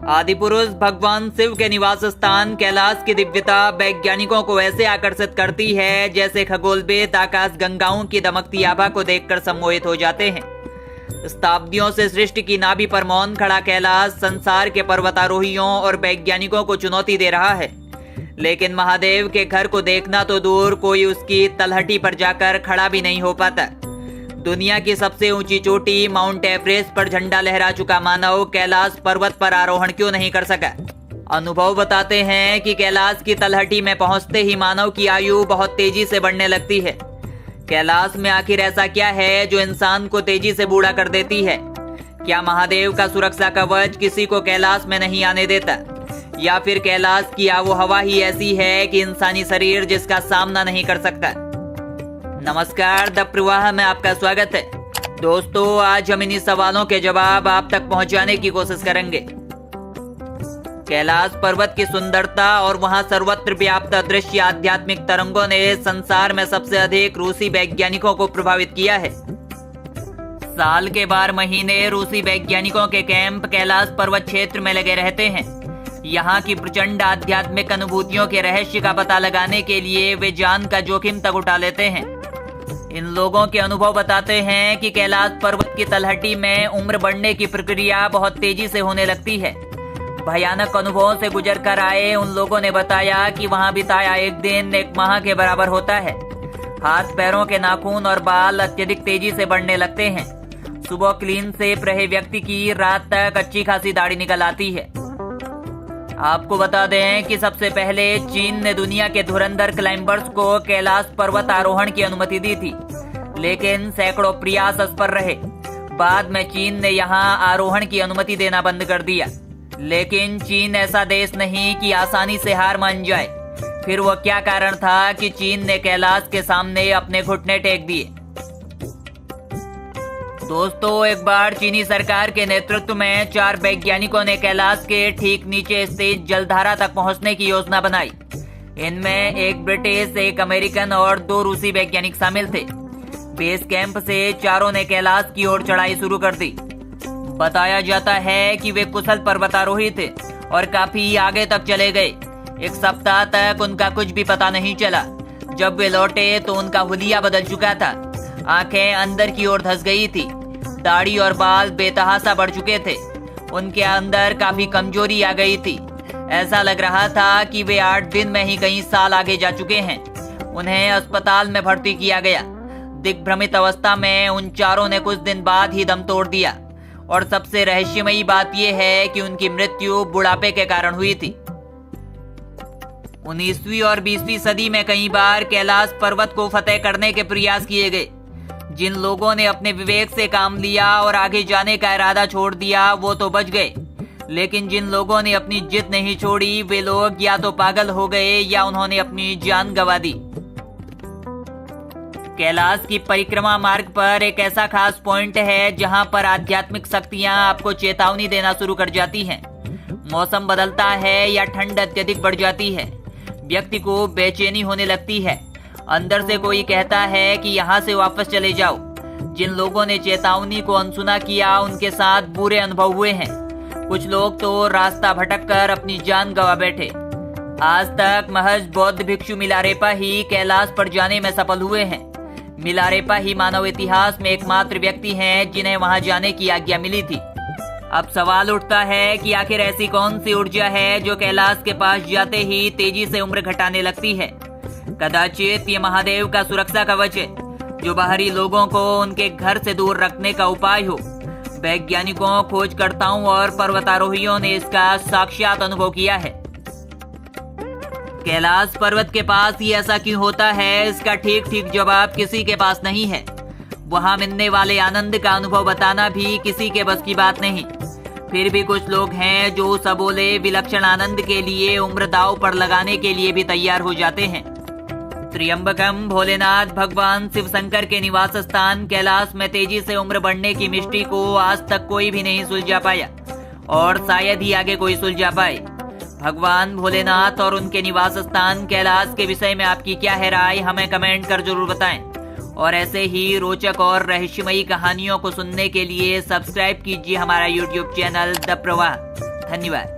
आदिपुरुष भगवान शिव के निवास स्थान कैलाश की दिव्यता वैज्ञानिकों को ऐसे आकर्षित करती है जैसे खगोलवेद आकाश गंगाओं की दमकती आभा को देखकर सम्मोहित हो जाते हैं। शताब्दियों से सृष्टि की नाभि पर मौन खड़ा कैलाश संसार के पर्वतारोहियों और वैज्ञानिकों को चुनौती दे रहा है। लेकिन महादेव के घर को देखना तो दूर, कोई उसकी तलहटी पर जाकर खड़ा भी नहीं हो पाता। दुनिया की सबसे ऊंची चोटी माउंट एवरेस्ट पर झंडा लहरा चुका मानव कैलाश पर्वत पर आरोहण क्यों नहीं कर सका? अनुभव बताते हैं कि कैलाश की तलहटी में पहुंचते ही मानव की आयु बहुत तेजी से बढ़ने लगती है। कैलाश में आखिर ऐसा क्या है जो इंसान को तेजी से बूढ़ा कर देती है? क्या महादेव का सुरक्षा कवच किसी को कैलाश में नहीं आने देता, या फिर कैलाश की आबोहवा ही ऐसी है कि इंसानी शरीर जिसका सामना नहीं कर सकता? नमस्कार, द प्रवाह में आपका स्वागत है। दोस्तों, आज हम इन्हीं सवालों के जवाब आप तक पहुंचाने की कोशिश करेंगे। कैलाश पर्वत की सुंदरता और वहां सर्वत्र व्याप्त दृश्य आध्यात्मिक तरंगों ने संसार में सबसे अधिक रूसी वैज्ञानिकों को प्रभावित किया है। साल के 12 महीने रूसी वैज्ञानिकों के कैंप कैलाश पर्वत क्षेत्र में लगे रहते हैं। यहाँ की प्रचंड आध्यात्मिक अनुभूतियों के रहस्य का पता लगाने के लिए वे जान का जोखिम तक उठा लेते हैं। इन लोगों के अनुभव बताते हैं कि कैलाश पर्वत की तलहटी में उम्र बढ़ने की प्रक्रिया बहुत तेजी से होने लगती है। भयानक अनुभवों से गुजर कर आए उन लोगों ने बताया कि वहां बिताया एक दिन एक माह के बराबर होता है। हाथ पैरों के नाखून और बाल अत्यधिक तेजी से बढ़ने लगते हैं। सुबह क्लीन शेव रहे व्यक्ति की रात तक अच्छी खासी दाढ़ी निकल आती है। आपको बता दें कि सबसे पहले चीन ने दुनिया के धुरंधर क्लाइंबर्स को कैलाश पर्वत आरोहण की अनुमति दी थी, लेकिन सैकड़ों प्रयास असफल रहे। बाद में चीन ने यहां आरोहण की अनुमति देना बंद कर दिया। लेकिन चीन ऐसा देश नहीं कि आसानी से हार मान जाए। फिर वो क्या कारण था कि चीन ने कैलाश के सामने अपने घुटने टेक दिए? दोस्तों, एक बार चीनी सरकार के नेतृत्व में 4 वैज्ञानिकों ने कैलाश के ठीक नीचे स्थित जलधारा तक पहुंचने की योजना बनाई। इनमें एक ब्रिटिश, एक अमेरिकन और 2 रूसी वैज्ञानिक शामिल थे। बेस कैंप से चारों ने कैलाश की ओर चढ़ाई शुरू कर दी। बताया जाता है कि वे कुशल पर्वतारोही थे और काफी आगे तक चले गए। एक सप्ताह तक उनका कुछ भी पता नहीं चला। जब वे लौटे तो उनका हुलिया बदल चुका था। आंखें अंदर की ओर धंस गई थी। दाढ़ी और बाल बेतहासा बढ़ चुके थे। उनके अंदर काफी कमजोरी आ गई थी। ऐसा लग रहा था कि वे 8 दिन में ही कई साल आगे जा चुके हैं। उन्हें अस्पताल में भर्ती किया गया। दिग्भ्रमित अवस्था में उन चारों ने कुछ दिन बाद ही दम तोड़ दिया। और सबसे रहस्यमयी बात यह है कि उनकी मृत्यु बुढ़ापे के कारण हुई थी। 19वीं और 20वीं सदी में कई बार कैलाश पर्वत को फतेह करने के प्रयास किए गए। जिन लोगों ने अपने विवेक से काम लिया और आगे जाने का इरादा छोड़ दिया वो तो बच गए, लेकिन जिन लोगों ने अपनी जिद नहीं छोड़ी वे लोग या तो पागल हो गए या उन्होंने अपनी जान गंवा दी। कैलाश की परिक्रमा मार्ग पर एक ऐसा खास पॉइंट है जहां पर आध्यात्मिक शक्तियां आपको चेतावनी देना शुरू कर जाती हैं। मौसम बदलता है या ठंड अत्यधिक बढ़ जाती है। व्यक्ति को बेचैनी होने लगती है। अंदर से कोई कहता है कि यहाँ से वापस चले जाओ। जिन लोगों ने चेतावनी को अनसुना किया उनके साथ बुरे अनुभव हुए हैं। कुछ लोग तो रास्ता भटककर अपनी जान गंवा बैठे। आज तक महज बौद्ध भिक्षु मिलारेपा ही कैलाश पर जाने में सफल हुए हैं। मिलारेपा ही मानव इतिहास में एकमात्र व्यक्ति हैं जिन्हें वहां जाने की आज्ञा मिली थी। अब सवाल उठता है कि आखिर ऐसी कौन सी ऊर्जा है जो कैलाश के पास जाते ही तेजी से उम्र घटाने लगती है? कदाचित ये महादेव का सुरक्षा कवच है जो बाहरी लोगों को उनके घर से दूर रखने का उपाय हो। वैज्ञानिकों, खोजकर्ताओं और पर्वतारोहियों ने इसका साक्षात अनुभव किया है। कैलाश पर्वत के पास ही ऐसा क्यों होता है, इसका ठीक ठीक जवाब किसी के पास नहीं है। वहां मिलने वाले आनंद का अनुभव बताना भी किसी के बस की बात नहीं। फिर भी कुछ लोग हैं जो सबोले विलक्षण आनंद के लिए उम्र दांव पर लगाने के लिए भी तैयार हो जाते हैं। त्र्यंबकम भोलेनाथ भगवान शिव शंकर के निवास स्थान कैलाश में तेजी से उम्र बढ़ने की मिस्ट्री को आज तक कोई भी नहीं सुलझा पाया और शायद ही आगे कोई सुलझा पाए। भगवान भोलेनाथ और उनके निवास स्थान कैलाश के विषय में आपकी क्या है राय, हमें कमेंट कर जरूर बताएं। और ऐसे ही रोचक और रहस्यमयी कहानियों को सुनने के लिए सब्सक्राइब कीजिए हमारा YouTube चैनल द प्रवाह। धन्यवाद।